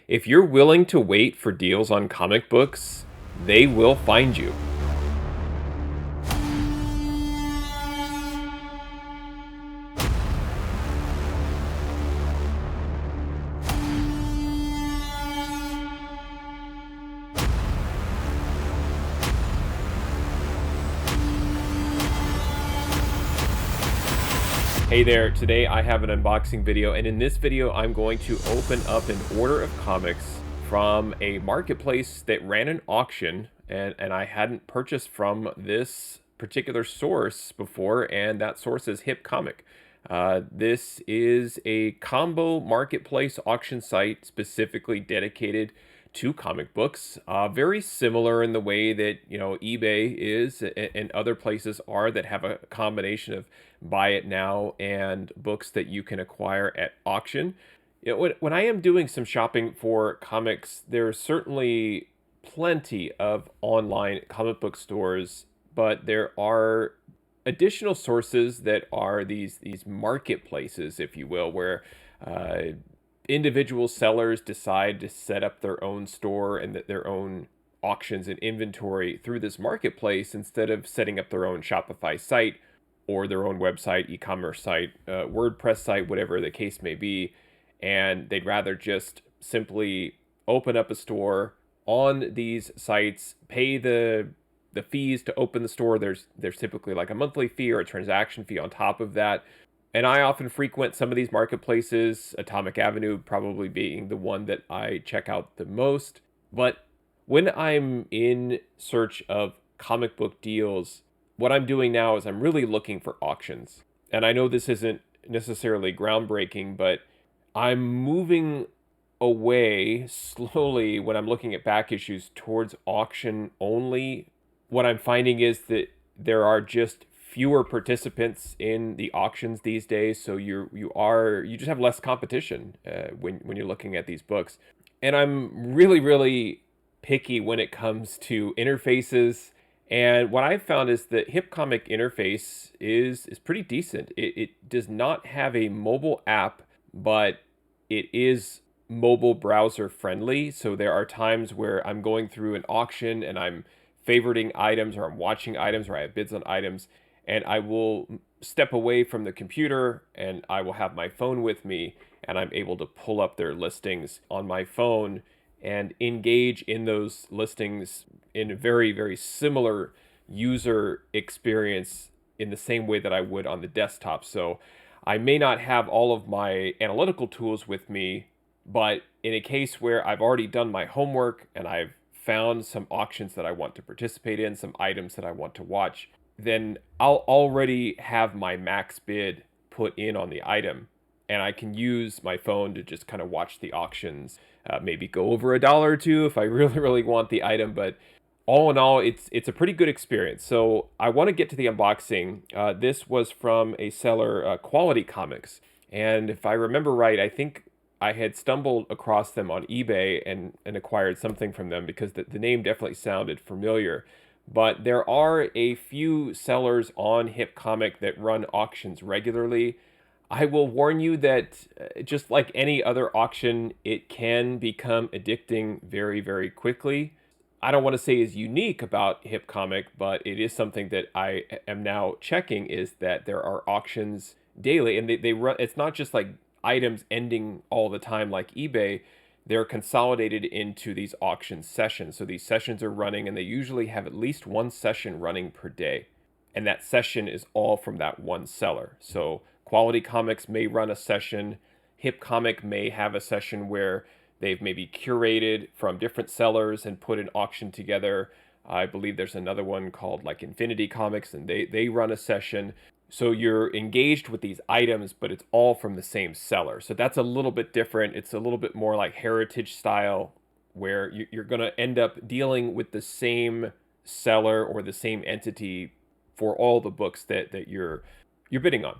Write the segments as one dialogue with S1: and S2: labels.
S1: If you're willing to wait for deals on comic books, they will find you. Hey there, today I have an unboxing video, and in this video I'm going to open up an order of comics from a marketplace that ran an auction, and I hadn't purchased from this particular source before, and that source is HipComic. This is a combo marketplace auction site specifically dedicated to comic books, very similar in the way that eBay is and other places are that have a combination of buy it now and books that you can acquire at auction. When I am doing some shopping for comics, there's certainly plenty of online comic book stores, but there are additional sources that are these marketplaces, if you will, where uh, individual sellers decide to set up their own store and their own auctions and inventory through this marketplace instead of setting up their own Shopify site or their own website, e-commerce site, WordPress site, whatever the case may be. And they'd rather just simply open up a store on these sites, pay the fees to open the store. There's typically like a monthly fee or a transaction fee on top of that. And I often frequent some of these marketplaces, Atomic Avenue probably being the one that I check out the most. But when I'm in search of comic book deals, what I'm doing now is I'm really looking for auctions. And I know this isn't necessarily groundbreaking, but I'm moving away slowly when I'm looking at back issues towards auction only. What I'm finding is that there are just fewer participants in the auctions these days, so you just have less competition when you're looking at these books. And I'm really picky when it comes to interfaces. And what I've found is that HipComic interface is pretty decent. It does not have a mobile app, but it is mobile browser friendly. So there are times where I'm going through an auction and I'm favoriting items, or I'm watching items, or I have bids on items, and I will step away from the computer and I will have my phone with me, and I'm able to pull up their listings on my phone and engage in those listings in a very similar user experience in the same way that I would on the desktop. So I may not have all of my analytical tools with me, but in a case where I've already done my homework and I've found some auctions that I want to participate in, some items that I want to watch, then I'll already have my max bid put in on the item, and I can use my phone to just kind of watch the auctions, maybe go over a dollar or two if I really want the item. But all in all, it's a pretty good experience. So I want to get to the unboxing. This was from a seller, Quality Comics, and if I remember right, I think I had stumbled across them on eBay and acquired something from them because the name definitely sounded familiar. But there are a few sellers on HipComic that run auctions regularly. I will warn you that just like any other auction, it can become addicting very quickly. I don't want to say is unique about HipComic, but it is something that I am now checking, is that there are auctions daily, and they run. It's not just like items ending all the time like eBay. They're consolidated into these auction sessions. So these sessions are running, and they usually have at least one session running per day. And that session is all from that one seller. So Quality Comics may run a session. HipComic may have a session where they've maybe curated from different sellers and put an auction together. I believe there's another one called like Infinity Comics, and they run a session. So you're engaged with these items, but it's all from the same seller. So that's a little bit different. It's a little bit more like heritage style, where you're going to end up dealing with the same seller or the same entity for all the books that you're bidding on.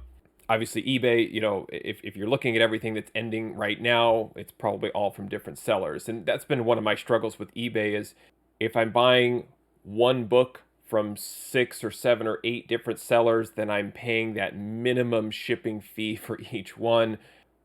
S1: Obviously, eBay, if you're looking at everything that's ending right now, it's probably all from different sellers. And that's been one of my struggles with eBay, is if I'm buying one book from 6 or 7 or 8 different sellers, then I'm paying that minimum shipping fee for each one.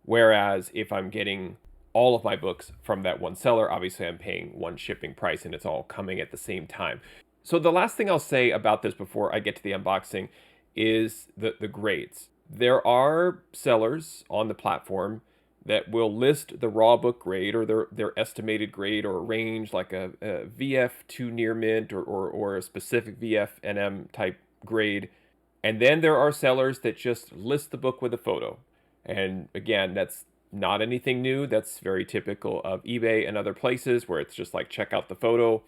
S1: Whereas if I'm getting all of my books from that one seller. Obviously, I'm paying one shipping price and it's all coming at the same time. So the last thing I'll say about this before I get to the unboxing is the grades. There are sellers on the platform that will list the raw book grade or their estimated grade or a range, like a VF to near mint or a specific VF NM type grade. And then there are sellers that just list the book with a photo. And again, that's not anything new. That's very typical of eBay and other places where it's just like check out the photo,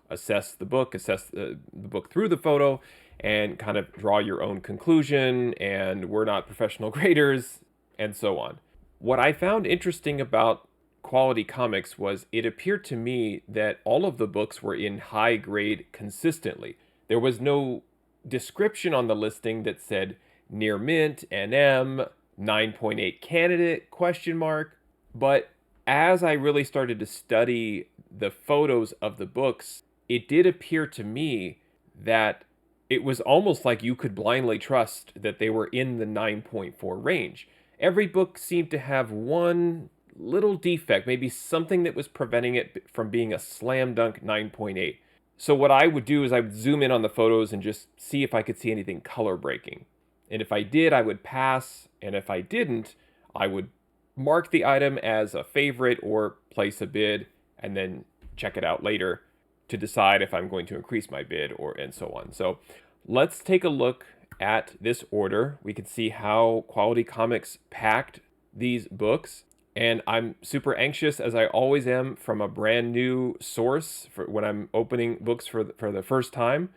S1: assess the book, assess the book through the photo, and kind of draw your own conclusion. And we're not professional graders, and so on. What I found interesting about Quality Comics was it appeared to me that all of the books were in high grade consistently. There was no description on the listing that said near mint, NM, 9.8 candidate, question mark. But as I really started to study the photos of the books, it did appear to me that it was almost like you could blindly trust that they were in the 9.4 range. Every book seemed to have one little defect, maybe something that was preventing it from being a slam dunk 9.8. So what I would do is I would zoom in on the photos and just see if I could see anything color breaking. And if I did, I would pass. And if I didn't, I would mark the item as a favorite or place a bid and then check it out later to decide if I'm going to increase my bid and so on. So let's take a look at this order. We can see how Quality Comics packed these books. And I'm super anxious, as I always am, from a brand new source for when I'm opening books for the first time,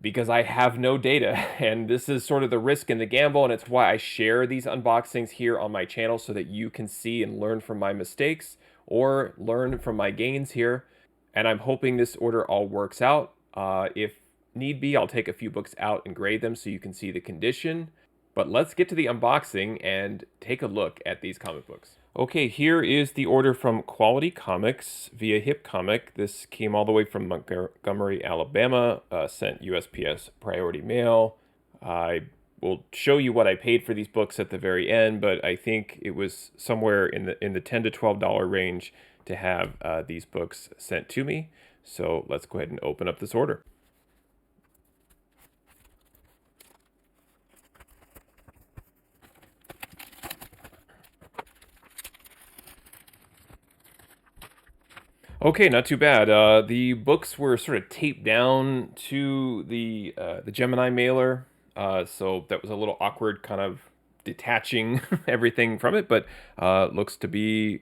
S1: because I have no data. And this is sort of the risk and the gamble, and it's why I share these unboxings here on my channel so that you can see and learn from my mistakes or learn from my gains here. And I'm hoping this order all works out. If need be, I'll take a few books out and grade them so you can see the condition. But let's get to the unboxing and take a look at these comic books. Okay, here is the order from Quality Comics via HipComic. This came all the way from Montgomery, Alabama, sent USPS priority mail. I will show you what I paid for these books at the very end, but I think it was somewhere in the $10 to $12 range to have these books sent to me. So let's go ahead and open up this order. Okay, not too bad. The books were sort of taped down to the Gemini mailer, so that was a little awkward, kind of detaching everything from it. But looks to be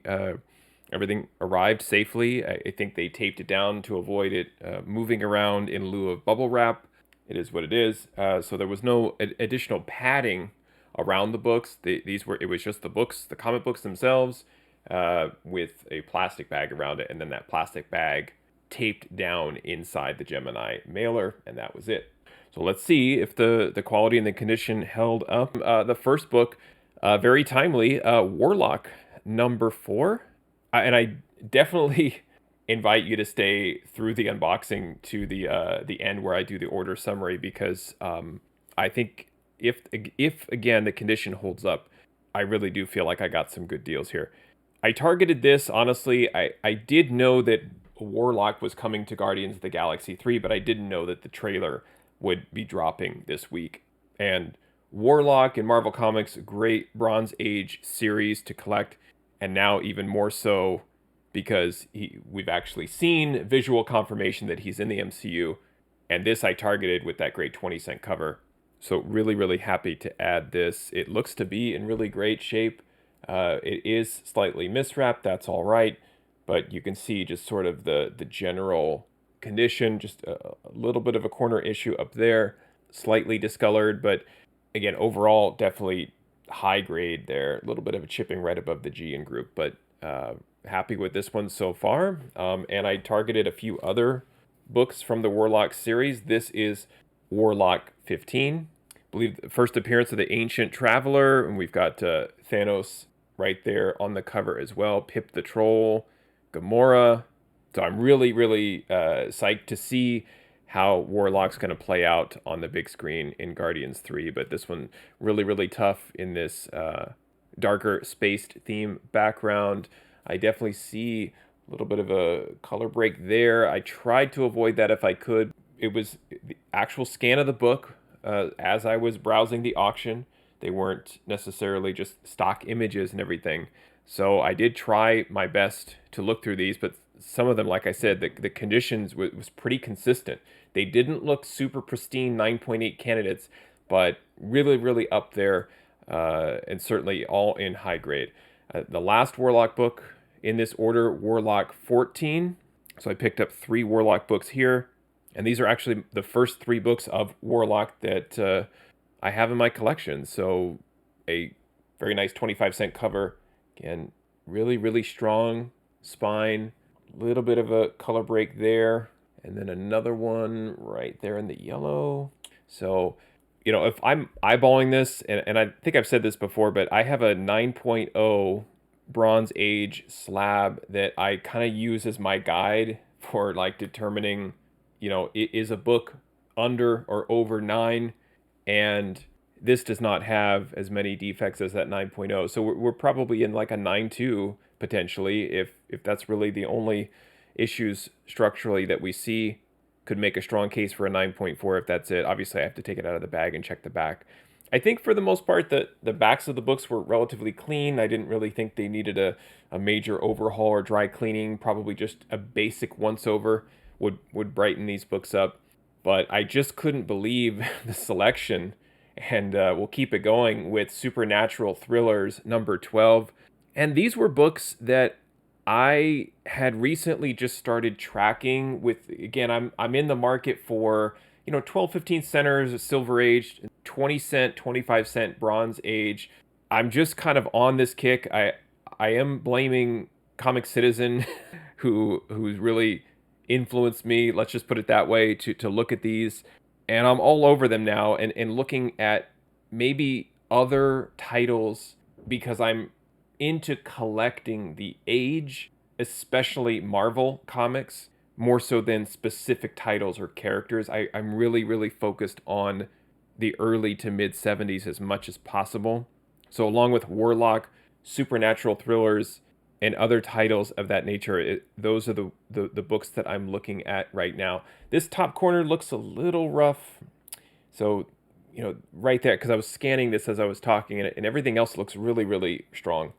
S1: everything arrived safely. I think they taped it down to avoid it moving around in lieu of bubble wrap. It is what it is. So there was no additional padding around the books. It was just the books, the comic books themselves, with a plastic bag around it, and then that plastic bag taped down inside the Gemini mailer, and that was it. So let's see if the quality and the condition held up. The first book, very timely, Warlock #4, and I definitely invite you to stay through the unboxing to the end where I do the order summary, because I think if again the condition holds up, I really do feel like I got some good deals here. I targeted this, honestly. I did know that Warlock was coming to Guardians of the Galaxy 3, but I didn't know that the trailer would be dropping this week. And Warlock in Marvel Comics, great Bronze Age series to collect, and now even more so because we've actually seen visual confirmation that he's in the MCU, and this I targeted with that great 20-cent cover. So really, really happy to add this. It looks to be in really great shape. It is slightly miswrapped, that's all right, but you can see just sort of the general condition, just a little bit of a corner issue up there, slightly discolored, but again, overall, definitely high grade there. A little bit of a chipping right above the G in group, but happy with this one so far. And I targeted a few other books from the Warlock series. This is Warlock 15. I believe the first appearance of the Ancient Traveler, and we've got Thanos right there on the cover as well. Pip the Troll, Gamora. So I'm really, really psyched to see how Warlock's going to play out on the big screen in Guardians 3. But this one really, really tough in this darker spaced theme background. I definitely see a little bit of a color break there. I tried to avoid that if I could. It was the actual scan of the book as I was browsing the auction. They weren't necessarily just stock images and everything. So I did try my best to look through these, but some of them, like I said, the conditions was pretty consistent. They didn't look super pristine 9.8 candidates, but really, really up there, and certainly all in high grade. The last Warlock book in this order, Warlock 14. So I picked up 3 Warlock books here, and these are actually the first 3 books of Warlock that I have in my collection. So a very nice 25-cent cover. Again, really, really strong spine. A little bit of a color break there. And then another one right there in the yellow. So, if I'm eyeballing this, and I think I've said this before, but I have a 9.0 Bronze Age slab that I kind of use as my guide for like determining, is a book under or over 9, and this does not have as many defects as that 9.0. So we're probably in like a 9.2 potentially, if that's really the only issues structurally that we see. Could make a strong case for a 9.4 if that's it. Obviously, I have to take it out of the bag and check the back. I think for the most part, the backs of the books were relatively clean. I didn't really think they needed a major overhaul or dry cleaning. Probably just a basic once-over would brighten these books up. But I just couldn't believe the selection, and we'll keep it going with Supernatural Thrillers number 12. And these were books that I had recently just started tracking with. Again, I'm in the market for 12, 15 centers, Silver Age, 20-cent, 25-cent Bronze Age. I'm just kind of on this kick. I am blaming Comic Citizen who's really influenced me, let's just put it that way, to look at these. And I'm all over them now, and looking at maybe other titles because I'm into collecting the age, especially Marvel comics, more so than specific titles or characters. I'm really, really focused on the early to mid 70s as much as possible. So along with Warlock, Supernatural Thrillers, and other titles of that nature, those are the books that I'm looking at right now. This top corner looks a little rough. So, right there, because I was scanning this as I was talking, and everything else looks really, really strong.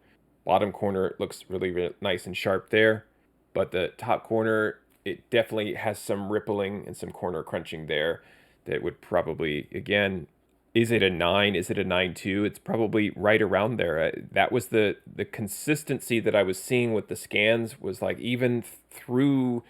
S1: Bottom corner looks really, really nice and sharp there. But the top corner, it definitely has some rippling and some corner crunching there that would probably, again, is it a 9? Is it a 9.2? It's probably right around there. That was the consistency that I was seeing with the scans, was like even through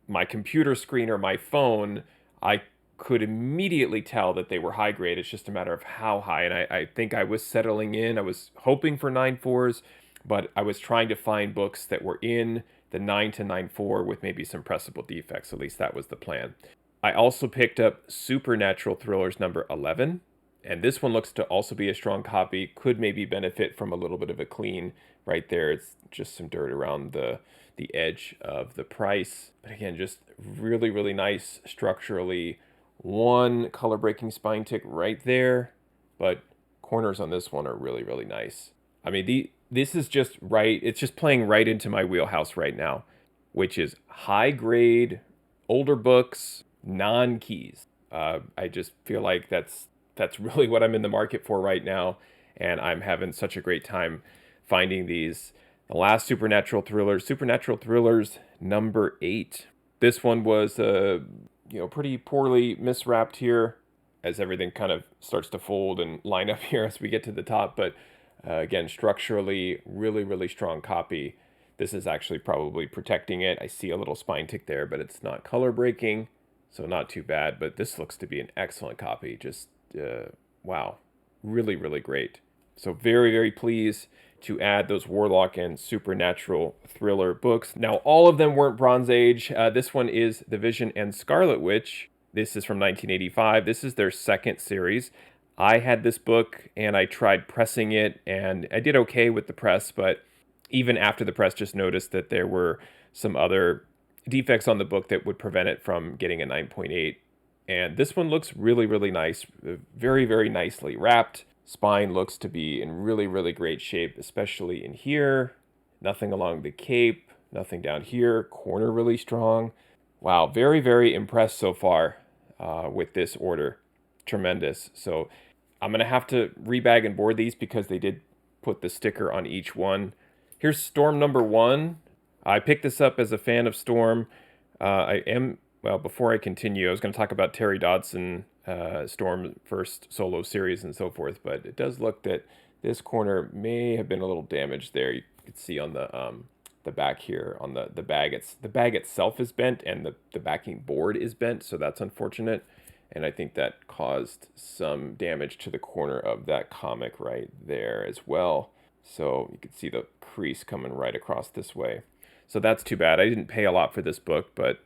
S1: my computer screen or my phone, I could immediately tell that they were high grade. It's just a matter of how high. And I think I was settling in. I was hoping for 9.4s, but I was trying to find books that were in the 9 to 9.4 with maybe some pressable defects. At least that was the plan. I also picked up Supernatural Thrillers number 11. And this one looks to also be a strong copy. Could maybe benefit from a little bit of a clean right there. It's just some dirt around the edge of the price. But again, just really, really nice structurally. One color breaking spine tick right there. But corners on this one are really, really nice. I mean, this is just right. It's just playing right into my wheelhouse right now, which is high grade, older books, non-keys. I just feel like that's really what I'm in the market for right now, and I'm having such a great time finding these. The last Supernatural Thrillers number 8. This one was pretty poorly miswrapped here, as everything kind of starts to fold and line up here as we get to the top. But again, structurally, really, really strong copy. This is actually probably protecting it. I see a little spine tick there, but it's not color breaking, so not too bad. But this looks to be an excellent copy. Just wow, really, really great. So very, very pleased to add those Warlock and Supernatural Thriller books. Now, all of them weren't Bronze Age. This one is The Vision and Scarlet Witch. This is from 1985. This is their second series. I had this book and I tried pressing it, and I did okay with the press, but even after the press, just noticed that there were some other defects on the book that would prevent it from getting a 9.8. And this one looks really, really nice. Very, very nicely wrapped. Spine looks to be in really, really great shape, especially in here. Nothing along the cape, nothing down here. Corner really strong. Wow, very, very impressed so far with this order. Tremendous. So I'm going to have to rebag and board these because they did put the sticker on each one. Here's Storm number 1. I picked this up as a fan of Storm. Well, before I continue, I was going to talk about Terry Dodson, Storm first solo series and so forth, but it does look that this corner may have been a little damaged there. You can see on the back here on the bag. The bag itself is bent and the backing board is bent, so that's unfortunate. And I think that caused some damage to the corner of that comic right there as well. So you can see the crease coming right across this way. So that's too bad. I didn't pay a lot for this book, but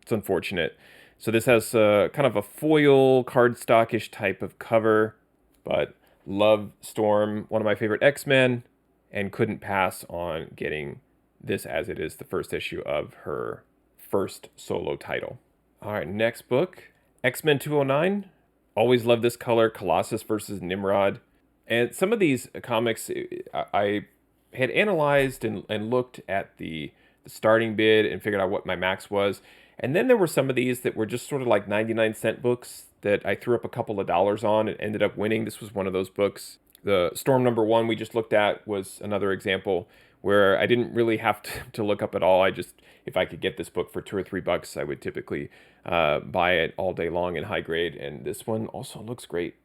S1: it's unfortunate. So this has kind of a foil cardstockish type of cover, but love Storm, one of my favorite X-Men, and couldn't pass on getting this as it is the first issue of her first solo title. All right, next book, X-Men 209. Always love this color, Colossus versus Nimrod. And some of these comics, I had analyzed and looked at the starting bid and figured out what my max was. And then there were some of these that were just sort of like 99-cent books that I threw up a couple of dollars on and ended up winning. This was one of those books. The Storm number 1 we just looked at was another example where I didn't really have to look up at all. If I could get this book for $2 or $3, I would typically buy it all day long in high grade. And this one also looks great.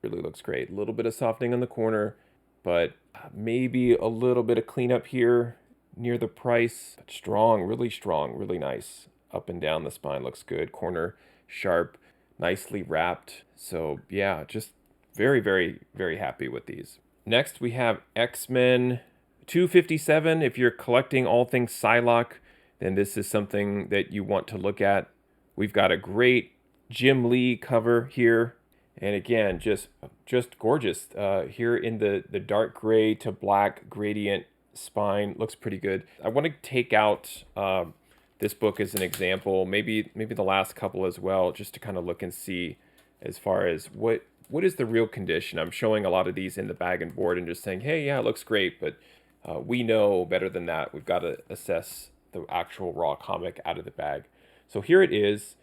S1: Really looks great. A little bit of softening on the corner, but maybe a little bit of cleanup here near the price. But strong, really nice. Up and down the spine looks good. Corner sharp, nicely wrapped. So yeah, just very, very, very happy with these. Next we have X-Men 257. If you're collecting all things Psylocke, then this is something that you want to look at. We've got a great Jim Lee cover here. And again, just gorgeous. Here in the dark gray to black gradient spine, looks pretty good. I want to take out this book as an example, maybe the last couple as well, just to kind of look and see as far as what is the real condition. I'm showing a lot of these in the bag and board and just saying, hey, yeah, it looks great, but we know better than that. We've got to assess the actual raw comic out of the bag. So here it is.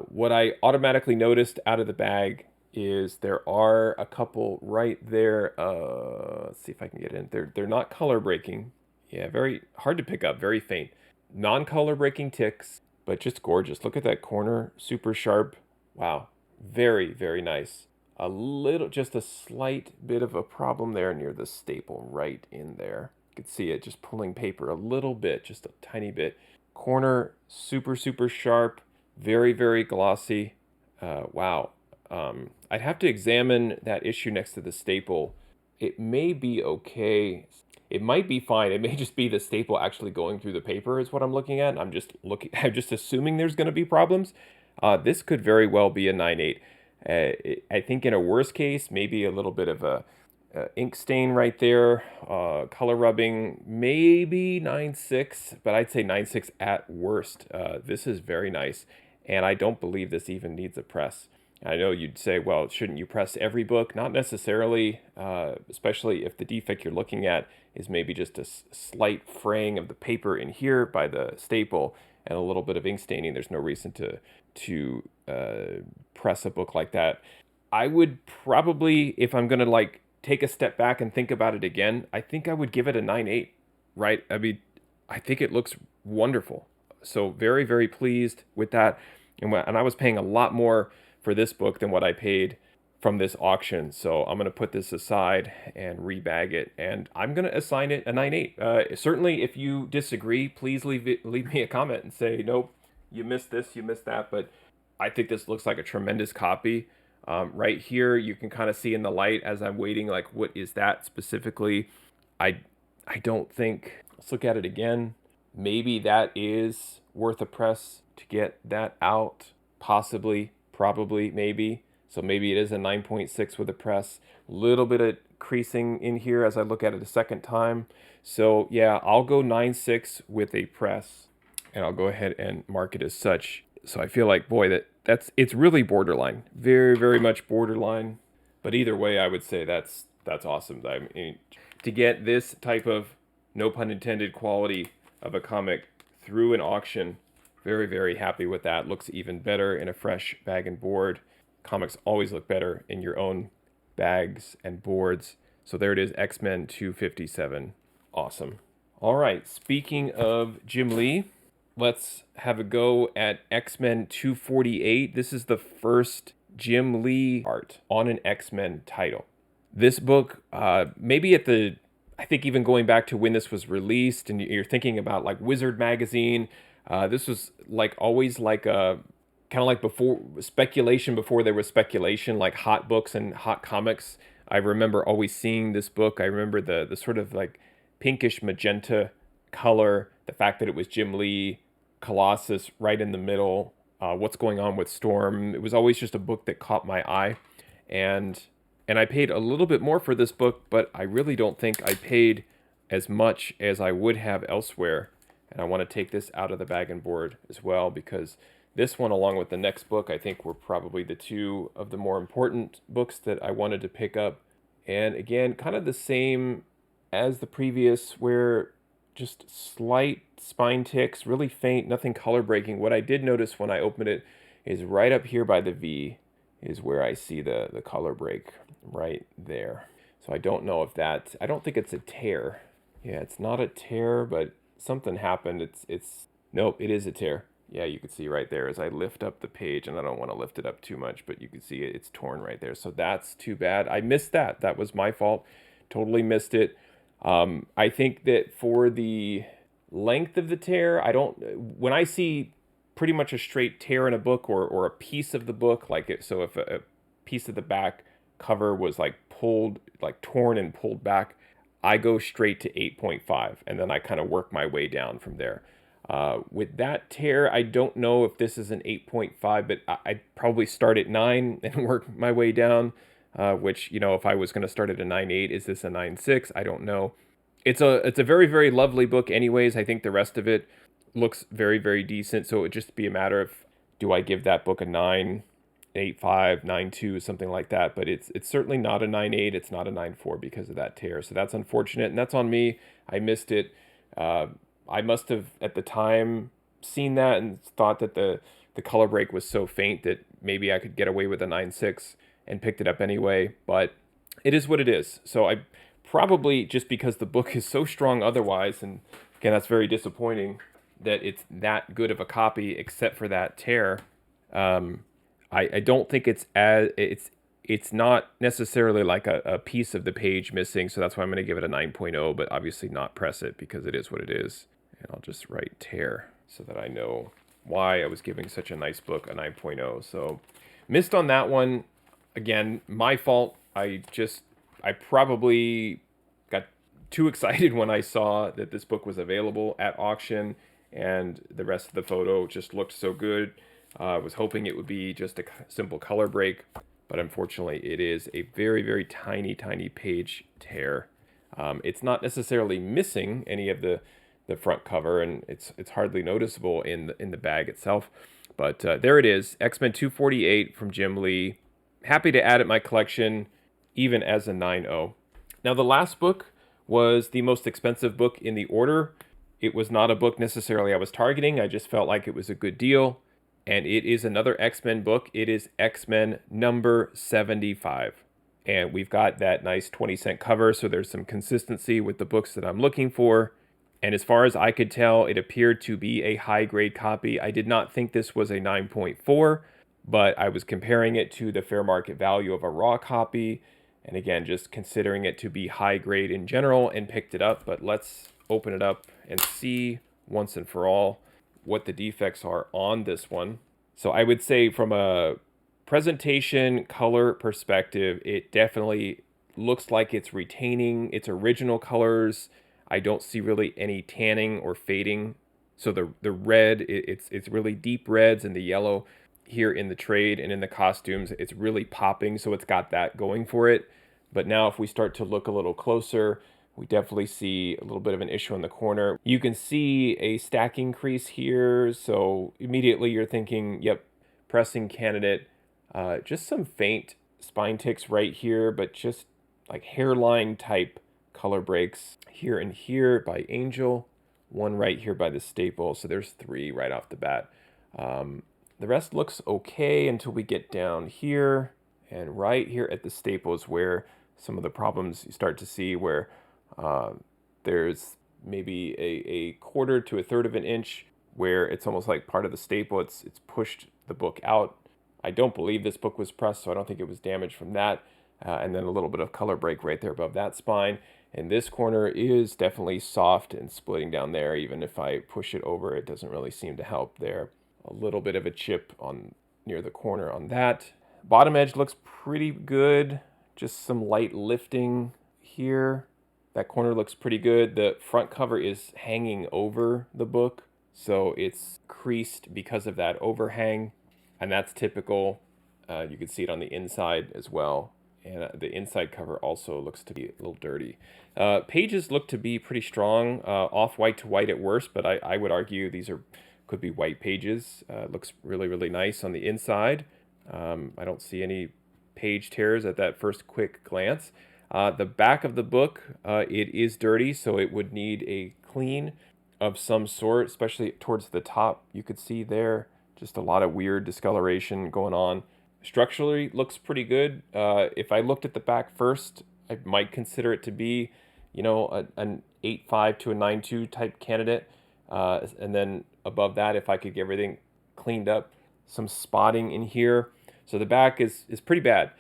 S1: What I automatically noticed out of the bag is there are a couple right there. Let's see if I can get in. They're not color breaking. Yeah, very hard to pick up, very faint. Non-color breaking ticks, but just gorgeous. Look at that corner, super sharp. Wow, very, very nice. Just a slight bit of a problem there near the staple right in there. You can see it just pulling paper a little bit, just a tiny bit. Corner, super, super sharp, very, very glossy. Wow. I'd have to examine that issue next to the staple. It may be okay. It might be fine. It may just be the staple actually going through the paper is what I'm looking at. I'm just assuming there's going to be problems. This could very well be a 9.8. I think in a worst case, maybe a little bit of a ink stain right there. Color rubbing, maybe 9.6, but I'd say 9.6 at worst. This is very nice, and I don't believe this even needs a press. I know you'd say, well, shouldn't you press every book? Not necessarily, especially if the defect you're looking at is maybe just a slight fraying of the paper in here by the staple and a little bit of ink staining. There's no reason to press a book like that. I would probably, if I'm going to take a step back and think about it again, I think I would give it a 9.8, right? I mean, I think it looks wonderful. So very, very pleased with that. And I was paying a lot more for this book than what I paid from this auction. So I'm going to put this aside and rebag it, and I'm going to assign it a 9.8. Certainly, if you disagree, please leave me a comment and say, nope, you missed this, you missed that. But I think this looks like a tremendous copy. Right here, you can kind of see in the light as I'm waiting, like, what is that specifically? I don't think, let's look at it again. Maybe that is worth a press to get that out, possibly. Probably, maybe. So maybe it is a 9.6 with a press. Little bit of creasing in here as I look at it a second time. So yeah, I'll go 9.6 with a press, and I'll go ahead and mark it as such. So I feel like, boy, it's really borderline. Very, very much borderline. But either way, I would say that's awesome. I mean, to get this type of no pun intended, quality of a comic through an auction. Very, very happy with that. Looks even better in a fresh bag and board. Comics always look better in your own bags and boards. So there it is, X-Men 257. Awesome. All right, speaking of Jim Lee, let's have a go at X-Men 248. This is the first Jim Lee art on an X-Men title. This book, maybe I think even going back to when this was released, and you're thinking about like Wizard magazine, this was like always like a kind of like before speculation, before there was speculation, like hot books and hot comics. I remember always seeing this book. I remember the sort of like pinkish magenta color, the fact that it was Jim Lee, Colossus right in the middle, what's going on with Storm. It was always just a book that caught my eye, and I paid a little bit more for this book, but I really don't think I paid as much as I would have elsewhere. And I want to take this out of the bag and board as well, because this one, along with the next book, I think were probably the two of the more important books that I wanted to pick up. And again, kind of the same as the previous, where just slight spine ticks, really faint, nothing color breaking. What I did notice when I opened it is right up here by the V is where I see the color break right there. So I don't know if I don't think it's a tear. Yeah, it's not a tear, but something happened. Nope, it is a tear. Yeah, you can see right there as I lift up the page, and I don't want to lift it up too much, but you can see it's torn right there. So that's too bad. I missed that. That was my fault. Totally missed it. I think that for the length of the tear, when I see pretty much a straight tear in a book, or a piece of the book, so if a piece of the back cover was like torn and pulled back, I go straight to 8.5, and then I kind of work my way down from there. With that tear, I don't know if this is an 8.5, but I'd probably start at 9 and work my way down, which, if I was going to start at a 9.8, is this a 9.6? I don't know. It's a very, very lovely book anyways. I think the rest of it looks very, very decent, so it would just be a matter of, do I give that book a 9.85, 9.2, something like that. But it's certainly not a 9.8, it's not a 9.4 because of that tear. So that's unfortunate, and that's on me. I missed it. I must have, at the time, seen that and thought that the color break was so faint that maybe I could get away with a 9.6 and picked it up anyway. But it is what it is. So I probably, just because the book is so strong otherwise, and again, that's very disappointing that it's that good of a copy except for that tear. I don't think it's not necessarily like a piece of the page missing, so that's why I'm going to give it a 9.0, but obviously not press it because it is what it is. And I'll just write tear so that I know why I was giving such a nice book a 9.0. So missed on that one. Again, my fault. I probably got too excited when I saw that this book was available at auction, and the rest of the photo just looked so good. I was hoping it would be just a simple color break, but unfortunately it is a very, very tiny, tiny page tear. It's not necessarily missing any of the front cover, and it's hardly noticeable in the bag itself. But there it is, X-Men 248 from Jim Lee. Happy to add it to my collection, even as a 9.0. Now, the last book was the most expensive book in the order. It was not a book necessarily I was targeting. I just felt like it was a good deal. And it is another X-Men book. It is X-Men number 75. And we've got that nice 20-cent cover, so there's some consistency with the books that I'm looking for. And as far as I could tell, it appeared to be a high-grade copy. I did not think this was a 9.4, but I was comparing it to the fair market value of a raw copy. And again, just considering it to be high grade in general, and picked it up. But let's open it up and see once and for all what the defects are on this one. So I would say from a presentation color perspective, it definitely looks like it's retaining its original colors. I don't see really any tanning or fading. So the red, it's really deep reds, and the yellow here in the trade and in the costumes, it's really popping. So it's got that going for it. But now if we start to look a little closer, we definitely see a little bit of an issue in the corner. You can see a stacking crease here. So immediately you're thinking, yep, pressing candidate. Just some faint spine ticks right here, but just like hairline type color breaks here and here by Angel, one right here by the staple. So there's 3 right off the bat. The rest looks okay until we get down here, and right here at the staples where some of the problems you start to see, where there's maybe a quarter to a third of an inch where it's almost like part of the staple. It's pushed the book out. I don't believe this book was pressed, so I don't think it was damaged from that. And then a little bit of color break right there above that spine. And this corner is definitely soft and splitting down there. Even if I push it over, it doesn't really seem to help there. A little bit of a chip on near the corner on that. Bottom edge looks pretty good. Just some light lifting here. That corner looks pretty good. The front cover is hanging over the book, so it's creased because of that overhang, and that's typical. You can see it on the inside as well. And the inside cover also looks to be a little dirty. Pages look to be pretty strong, off-white to white at worst, but I would argue these could be white pages. Looks really, really nice on the inside. I don't see any page tears at that first quick glance. The back of the book, it is dirty, so it would need a clean of some sort, especially towards the top. You could see there just a lot of weird discoloration going on. Structurally looks pretty good. If I looked at the back first, I might consider it to be, an 8.5 to a 9.2 type candidate. And then above that, if I could get everything cleaned up, some spotting in here. So the back is pretty bad.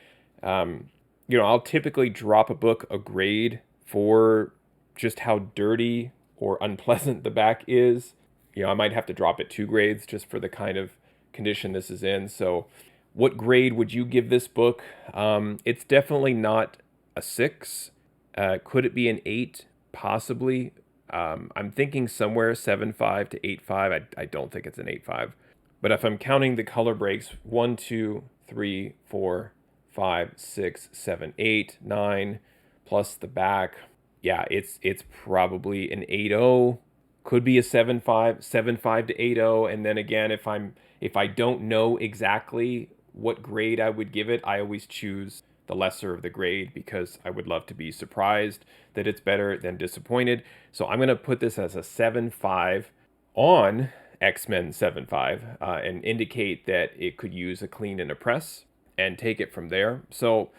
S1: I'll typically drop a book a grade for just how dirty or unpleasant the back is. I might have to drop it 2 grades just for the kind of condition this is in. So what grade would you give this book? It's definitely not a 6. Could it be an 8? Possibly. I'm thinking somewhere 7.5 to 8.5. I don't think it's an 8.5. But if I'm counting the color breaks, 1, 2, 3, 4, 5, 6, 7, 8, 9, plus the back. Yeah, it's probably an 8.0. Could be a 7.5 to 8.0. And then again, if I don't know exactly what grade I would give it, I always choose the lesser of the grade because I would love to be surprised that it's better than disappointed. So I'm going to put this as a 7.5 on X-Men 7.5 and indicate that it could use a clean and a press and take it from there. So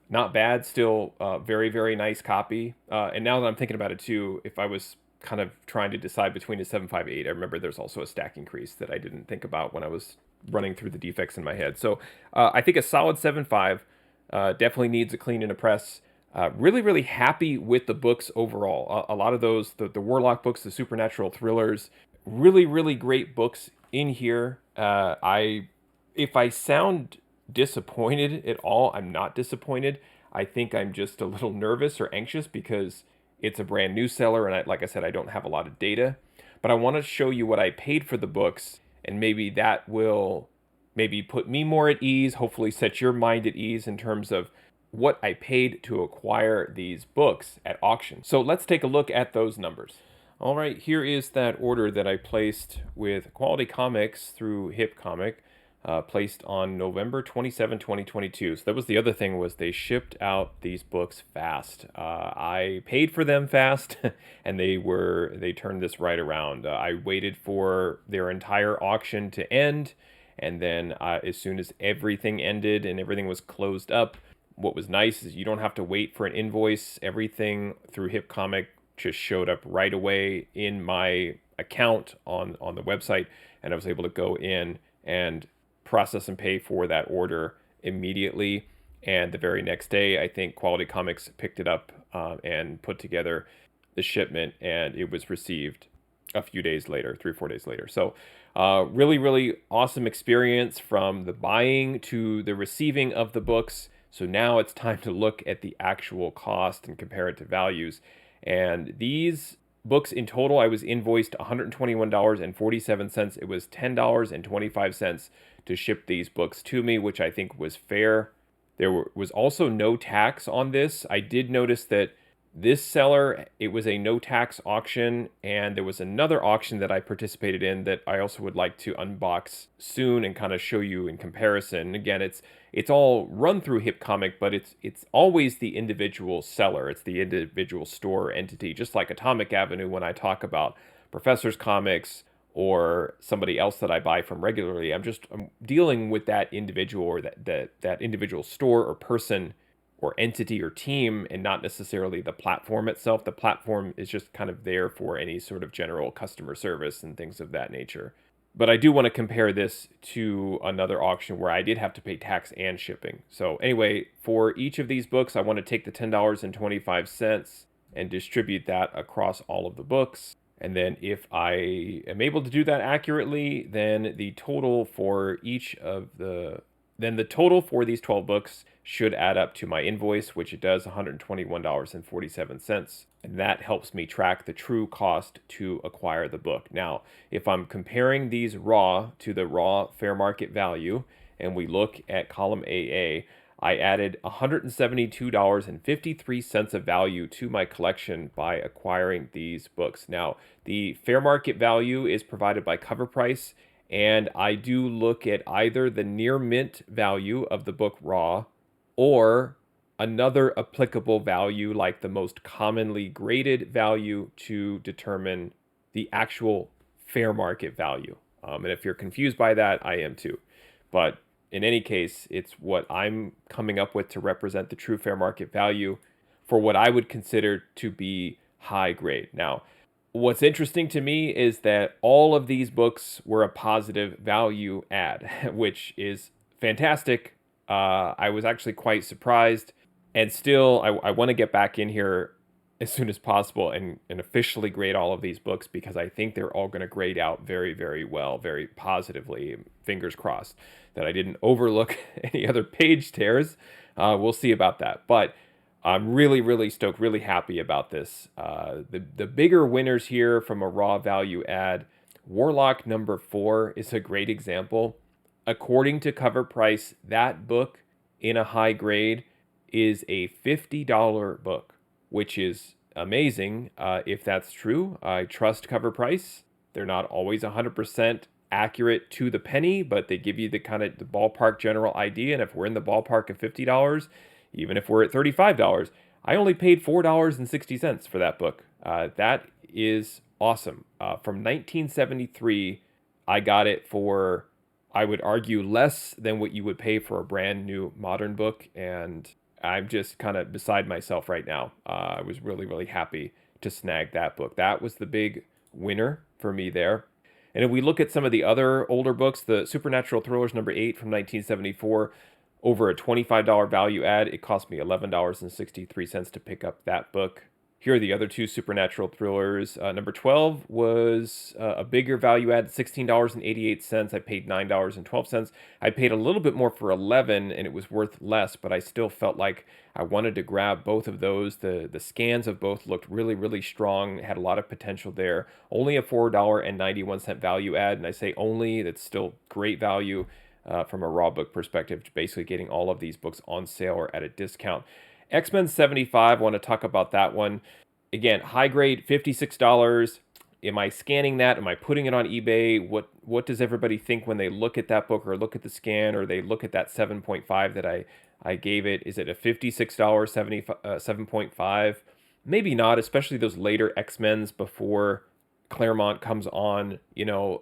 S1: not bad, still very, very nice copy. And now that I'm thinking about it too, if I was kind of trying to decide between a 7.5 8, I remember there's also a stacking crease that I didn't think about when I was running through the defects in my head. So I think a solid 7.5 definitely needs a clean and a press. Really, really happy with the books overall. A lot of those, the Warlock books, the supernatural thrillers, really, really great books in here. If I sound disappointed at all, I'm not disappointed. I think I'm just a little nervous or anxious because it's a brand new seller, and like I said, I don't have a lot of data. But I want to show you what I paid for the books, and maybe that will maybe put me more at ease, hopefully set your mind at ease in terms of what I paid to acquire these books at auction. So let's take a look at those numbers. All right, here is that order that I placed with Quality Comics through HipComic, placed on November 27, 2022. So that was the other thing, was they shipped out these books fast. I paid for them fast, and they turned this right around. I waited for their entire auction to end, and then as soon as everything ended and everything was closed up, what was nice is you don't have to wait for an invoice. Everything through HipComic just showed up right away in my account on the website, and I was able to go in and process and pay for that order immediately. And the very next day, I think Quality Comics picked it up and put together the shipment, and it was received a few days later, 3 or 4 days later. So really, really awesome experience from the buying to the receiving of the books. So now it's time to look at the actual cost and compare it to values. And these books in total, I was invoiced $121.47. It was $10.25 to ship these books to me, which I think was fair. There was also no tax on this. I did notice that This seller, it was a no tax auction, and there was another auction that I participated in that I also would like to unbox soon and kind of show you in comparison. Again, it's all run through HipComic, but it's always the individual seller. It's the individual store entity, just like Atomic Avenue when I talk about Professor's Comics or somebody else that I buy from regularly. I'm dealing with that individual or that individual store or person or entity or team, and not necessarily the platform itself. The platform is just kind of there for any sort of general customer service and things of that nature. But I do want to compare this to another auction where I did have to pay tax and shipping. So anyway, for each of these books, I want to take the $10.25 and distribute that across all of the books. And then if I am able to do that accurately, then the total for the total for these 12 books should add up to my invoice, which it does, $121.47. And that helps me track the true cost to acquire the book. Now, if I'm comparing these raw to the raw fair market value, and we look at column AA, I added $172.53 of value to my collection by acquiring these books. Now, the fair market value is provided by Cover Price, and I do look at either the near mint value of the book raw or another applicable value like the most commonly graded value to determine the actual fair market value. And if you're confused by that, I am too. But in any case, it's what I'm coming up with to represent the true fair market value for what I would consider to be high grade. Now, what's interesting to me is that all of these books were a positive value add, which is fantastic. I was actually quite surprised. And still, I want to get back in here as soon as possible and officially grade all of these books, because I think they're all going to grade out very, very well, very positively. Fingers crossed that I didn't overlook any other page tears. We'll see about that. But I'm really, really stoked, really happy about this. The bigger winners here from a raw value add, Warlock number 4 is a great example. According to Cover Price, that book in a high grade is a $50 book, which is amazing if that's true. I trust Cover Price. They're not always 100% accurate to the penny, but they give you the kind of the ballpark general idea. And if we're in the ballpark of $50, even if we're at $35, I only paid $4.60 for that book. That is awesome. From 1973, I got it for, I would argue, less than what you would pay for a brand new modern book. And I'm just kind of beside myself right now. I was really, really happy to snag that book. That was the big winner for me there. And if we look at some of the other older books, the Supernatural Thrillers number 8 from 1974, over a $25 value add, it cost me $11.63 to pick up that book. Here are the other two Supernatural Thrillers. Number 12 was a bigger value add, $16.88. I paid $9.12. I paid a little bit more for 11, and it was worth less, but I still felt like I wanted to grab both of those. The scans of both looked really, really strong, had a lot of potential there. Only a $4.91 value add, and I say only, that's still great value from a raw book perspective, basically getting all of these books on sale or at a discount. X-Men 75, I want to talk about that one. Again, high grade, $56. Am I scanning that? Am I putting it on eBay? What does everybody think when they look at that book or look at the scan or they look at that 7.5 that I gave it? Is it a $56 7.5? Maybe not, especially those later X-Men's before Claremont comes on. You know,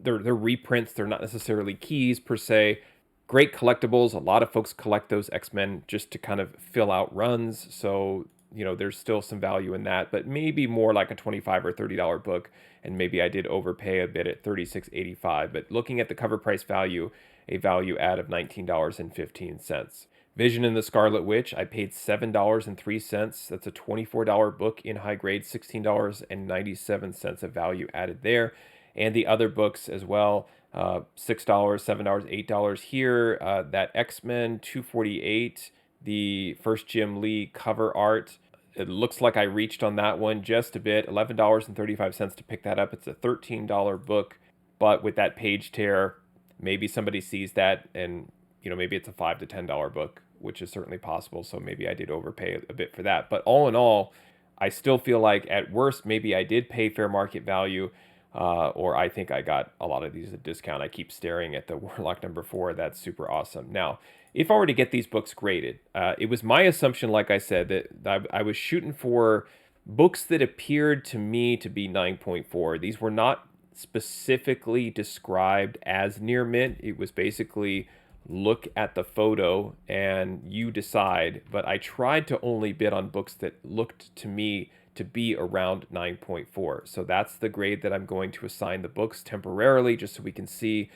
S1: they're reprints. They're not necessarily keys per se. Great collectibles. A lot of folks collect those X-Men just to kind of fill out runs. So, you know, there's still some value in that, but maybe more like a $25 or $30 book. And maybe I did overpay a bit at $36.85. But looking at the Cover Price value, a value add of $19.15. Vision and the Scarlet Witch, I paid $7.03. That's a $24 book in high grade, $16.97 of value added there. And the other books as well, $6, $7, $8 here. That X-Men 248, the first Jim Lee cover art. It looks like I reached on that one just a bit, $11.35 to pick that up. It's a $13 book, but with that page tear, maybe somebody sees that and, you know, maybe it's a $5 to $10 book, which is certainly possible. So maybe I did overpay a bit for that. But all in all, I still feel like at worst, maybe I did pay fair market value, or I think I got a lot of these at a discount. I keep staring at the Warlock #4. That's super awesome. Now, if I were to get these books graded, it was my assumption, like I said, that I was shooting for books that appeared to me to be 9.4. These were not specifically described as near mint. It was basically look at the photo and you decide. But I tried to only bid on books that looked to me to be around 9.4. So that's the grade that I'm going to assign the books temporarily, just so we can see,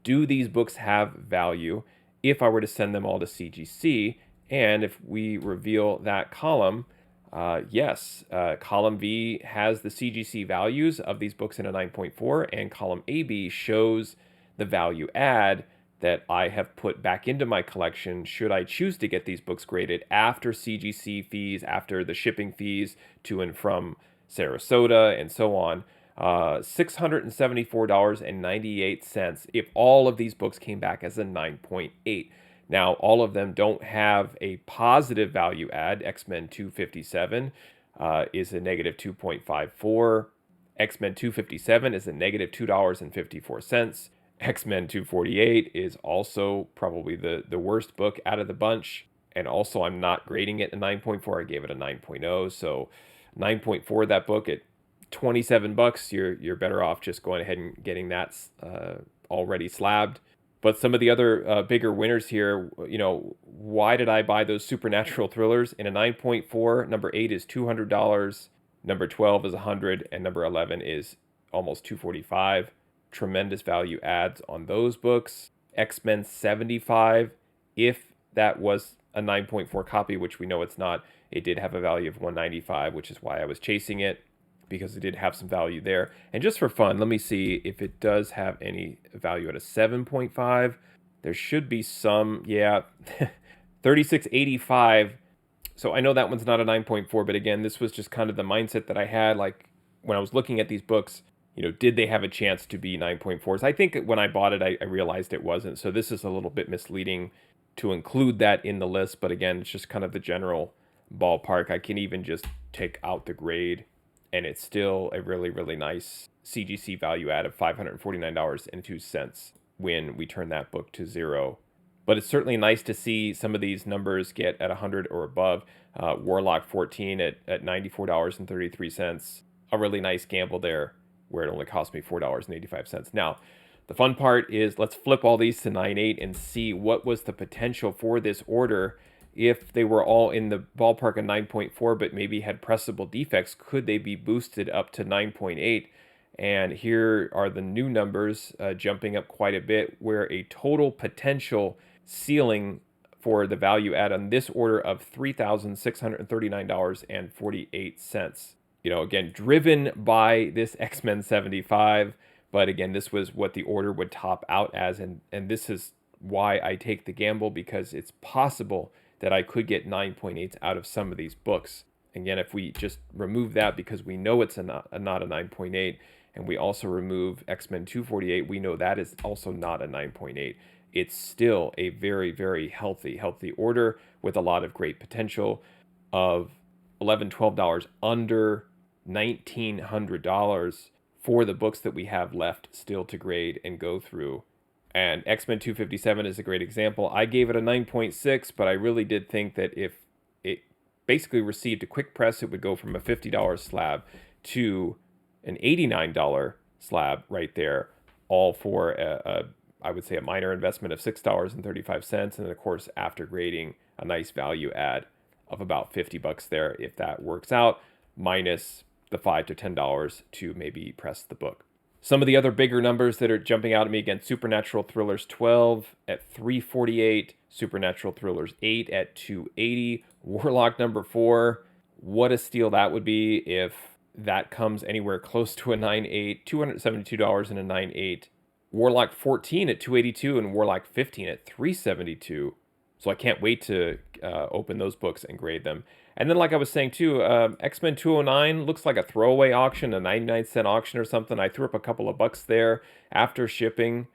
S1: do these books have value if I were to send them all to CGC? And if we reveal that column, yes, column V has the CGC values of these books in a 9.4, and column AB shows the value add that I have put back into my collection should I choose to get these books graded after CGC fees, after the shipping fees to and from Sarasota and so on. $674.98 if all of these books came back as a 9.8. Now, all of them don't have a positive value add. X-Men 257 is a negative 2.54. X-Men 257 is a negative $2.54. X-Men 248 is also probably the worst book out of the bunch. And also, I'm not grading it a 9.4. I gave it a 9.0. So 9.4, that book at $27, you're better off just going ahead and getting that already slabbed. But some of the other bigger winners here, why did I buy those supernatural thrillers? In a 9.4, number 8 is $200, number 12 is $100, and number 11 is almost $245. Tremendous value adds on those books. X-Men 75, if that was a 9.4 copy, which we know it's not, it did have a value of $195, which is why I was chasing it, because it did have some value there. And just for fun, let me see if it does have any value at a 7.5. There should be some, yeah, 36.85. So I know that one's not a 9.4, but again, this was just kind of the mindset that I had, like when I was looking at these books, did they have a chance to be 9.4s? I think when I bought it, I realized it wasn't. So this is a little bit misleading to include that in the list. But again, it's just kind of the general ballpark. I can even just take out the grade, and it's still a really, really nice CGC value add of $549.02 when we turn that book to zero. But it's certainly nice to see some of these numbers get at 100 or above. Warlock 14 at $94.33. A really nice gamble there, where it only cost me $4.85. Now, the fun part is, let's flip all these to 9.8 and see what was the potential for this order. If they were all in the ballpark of 9.4, but maybe had pressable defects, could they be boosted up to 9.8? And here are the new numbers jumping up quite a bit, where a total potential ceiling for the value add on this order of $3,639.48. Again, driven by this X-Men 75, but again, this was what the order would top out as, and this is why I take the gamble, because it's possible that I could get 9.8s out of some of these books. Again, if we just remove that, because we know it's not a 9.8, and we also remove X-Men 248, we know that is also not a 9.8. It's still a very, very healthy order with a lot of great potential of $11, $12 under $1,900 for the books that we have left still to grade and go through. And X-Men 257 is a great example. I gave it a 9.6, but I really did think that if it basically received a quick press, it would go from a $50 slab to an $89 slab right there, all for I would say a minor investment of $6.35, and then of course after grading, a nice value add of about $50 there, if that works out, minus the $5 to $10 to maybe press the book. Some of the other bigger numbers that are jumping out at me, again, Supernatural Thrillers 12 at $348, Supernatural Thrillers 8 at $280, Warlock #4, what a steal that would be if that comes anywhere close to a 9.8, $272 and a 9.8, Warlock 14 at $282, and Warlock 15 at $372. So I can't wait to open those books and grade them. And then, like I was saying too, X-Men 209 looks like a throwaway auction, a 99-cent auction or something. I threw up a couple of bucks there after shipping.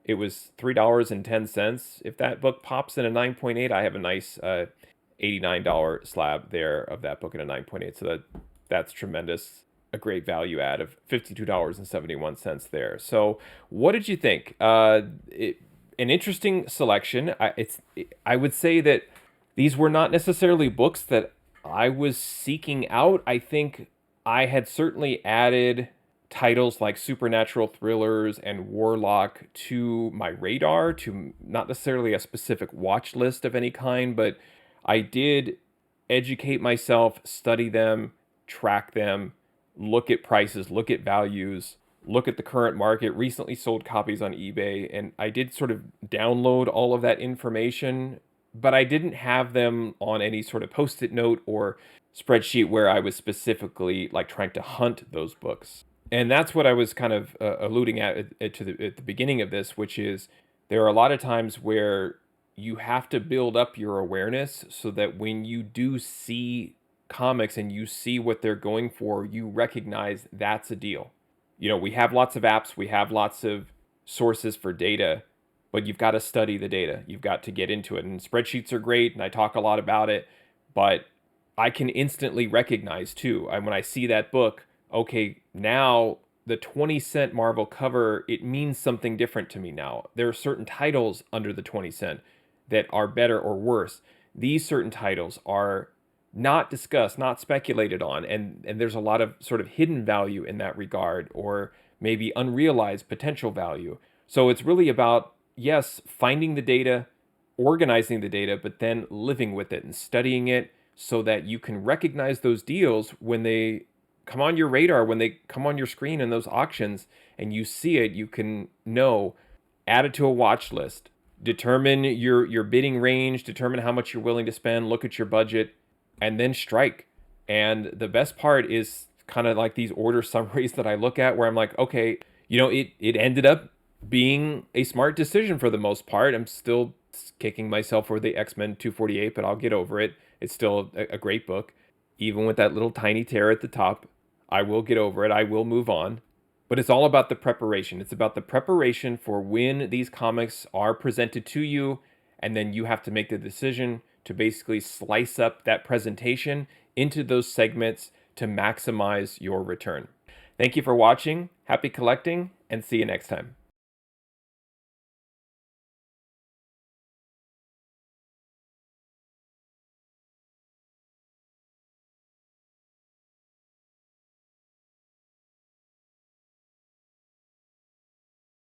S1: it was $3.10. If that book pops in a 9.8, I have a nice $89 slab there of that book in a 9.8. So that's tremendous. A great value add of $52.71 there. So what did you think? An interesting selection. I would say that these were not necessarily books that I was seeking out. I think I had certainly added titles like supernatural thrillers and Warlock to my radar, to not necessarily a specific watch list of any kind, but I did educate myself, study them, track them, look at prices, look at values, look at the current market, recently sold copies on eBay, and I did sort of download all of that information, but I didn't have them on any sort of post-it note or spreadsheet where I was specifically like trying to hunt those books. And that's what I was kind of alluding at the beginning of this, which is there are a lot of times where you have to build up your awareness so that when you do see comics and you see what they're going for, you recognize that's a deal. You know, we have lots of apps, we have lots of sources for data, but you've got to study the data. You've got to get into it. And spreadsheets are great, and I talk a lot about it, but I can instantly recognize too. When I see that book, okay, now the 20-cent Marvel cover, it means something different to me now. There are certain titles under the 20 cent that are better or worse. These certain titles are not discussed, not speculated on, and there's a lot of sort of hidden value in that regard, or maybe unrealized potential value. So it's really about, yes, finding the data, organizing the data, but then living with it and studying it so that you can recognize those deals when they come on your radar, when they come on your screen in those auctions and you see it. You can know, add it to a watch list, determine your bidding range, determine how much you're willing to spend, look at your budget, and then strike. And the best part is kind of like these order summaries that I look at where I'm like, okay, you know, it ended up being a smart decision for the most part. I'm still kicking myself for the X-Men 248, but I'll get over it. It's still a great book. Even with that little tiny tear at the top, I will get over it. I will move on. But it's all about the preparation. It's about the preparation for when these comics are presented to you, and then you have to make the decision to basically slice up that presentation into those segments to maximize your return. Thank you for watching. Happy collecting, and see you next time.